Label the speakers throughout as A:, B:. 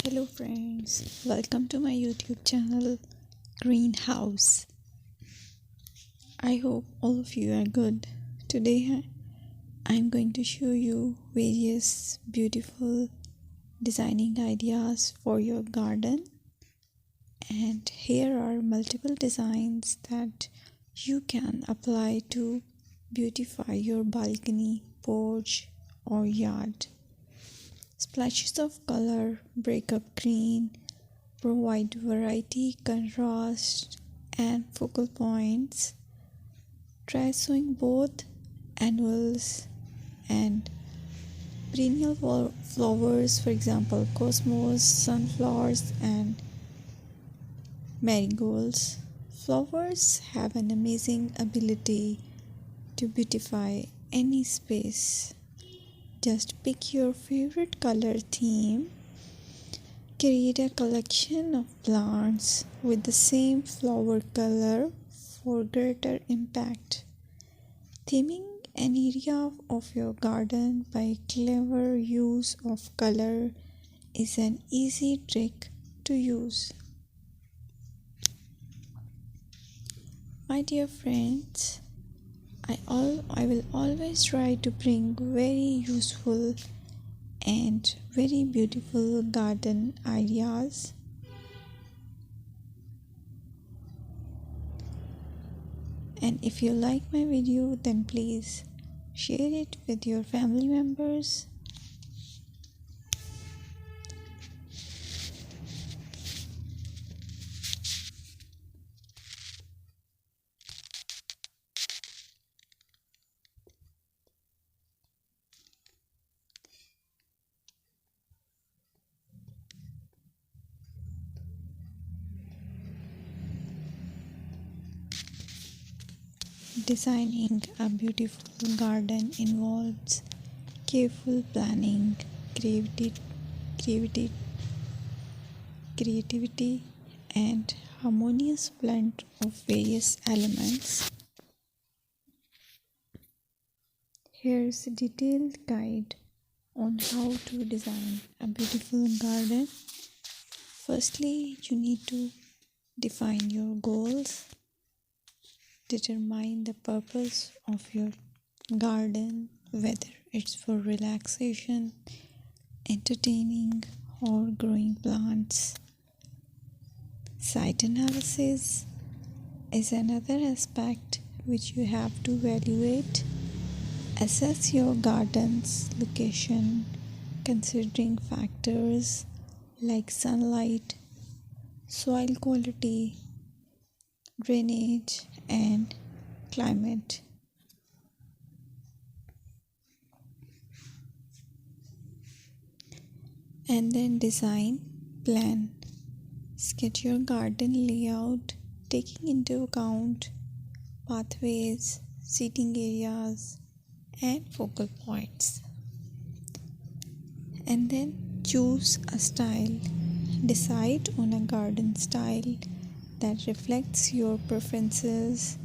A: Hello friends, welcome to my YouTube channel Greenhouse. I hope all of you are good. Today I'm going to show you various beautiful designing ideas for your garden, and here are multiple designs that you can apply to beautify your balcony, porch or yard. Splashes of color break up green, provide variety, contrast, and focal points. Try sowing both annuals and perennial flowers, for example, cosmos, sunflowers, and marigolds. Flowers have an amazing ability to beautify any space. Just pick your favorite color theme. Create a collection of plants with the same flower color for greater impact. Theming an area of your garden by clever use of color is an easy trick to use. My dear friends, I will always try to bring very useful and very beautiful garden ideas. And if you like my video, then please share it with your family members. Designing a beautiful garden involves careful planning, creativity, creativity, and harmonious blend of various elements. Here's a detailed guide on how to design a beautiful garden. Firstly, you need to define your goals. Determine the purpose of your garden, whether it's for relaxation, entertaining, or growing plants. Site analysis is another aspect which you have to evaluate. Assess your garden's location, considering factors like sunlight, soil quality, drainage, and climate. And then design plan. Sketch your garden layout, taking into account pathways, seating areas, and focal points. And then choose a style. Decide on a garden style that reflects your preferences,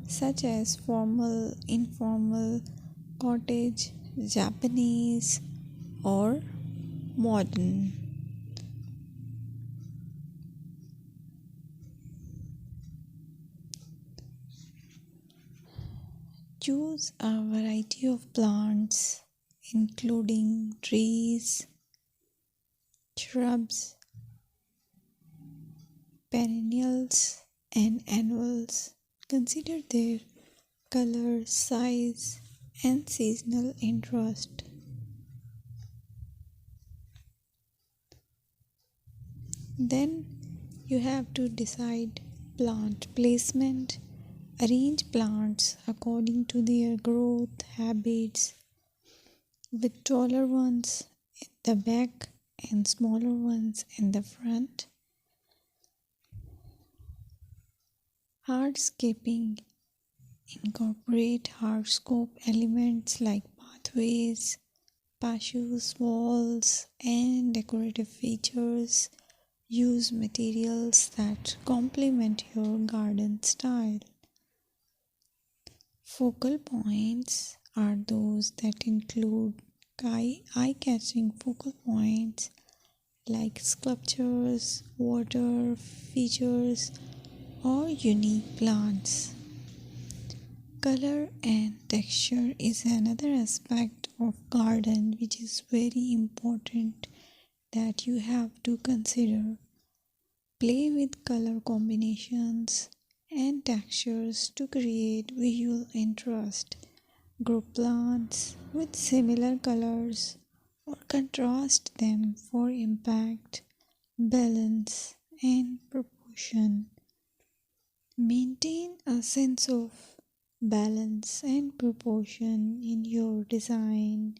A: such as formal, informal, cottage, Japanese, or modern. Choose a variety of plants, including trees, shrubs, perennials, and annuals. Consider their color, size, and seasonal interest. Then you have to decide plant placement. Arrange plants according to their growth habits, with taller ones in the back and smaller ones in the front. Hardscaping. Incorporate hardscape elements like pathways, patios, walls, and decorative features. Use materials that complement your garden style. Focal points are those that include eye-catching focal points like sculptures, water features, or unique plants. Color and texture is another aspect of garden which is very important that you have to consider. Play with color combinations and textures to create visual interest. Group plants with similar colors or contrast them for impact, balance, and proportion. Maintain a sense of balance and proportion in your design,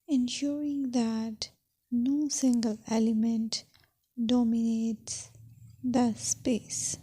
A: ensuring that no single element dominates the space.